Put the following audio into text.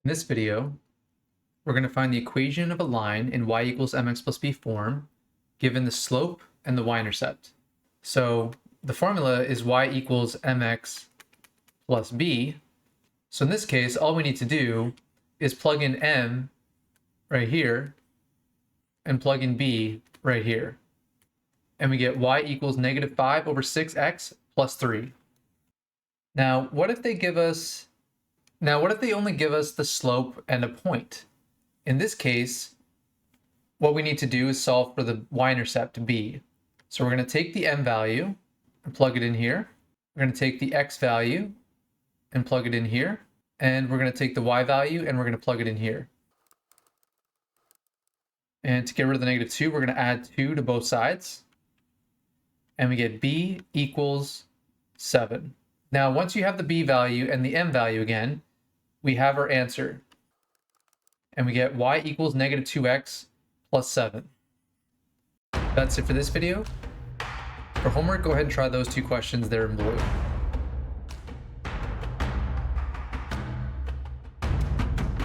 In this video, we're going to find the equation of a line in y equals mx plus b form, given the slope and the y-intercept. So the formula is y equals mx plus b. So in this case, all we need to do is plug in m right here and plug in b right here. And we get y equals negative 5 over 6x plus 3. Now, what if they only give us the slope and a point? In this case, what we need to do is solve for the y-intercept b. So we're going to take the m value and plug it in here. We're going to take the x value and plug it in here. And we're going to take the y value and we're going to plug it in here. And to get rid of the negative 2, we're going to add 2 to both sides. And we get b equals 7. Now, once you have the b value and the m value again, we have our answer. And we get y equals negative 2x plus 7. That's it for this video. For homework, go ahead and try those two questions there in blue.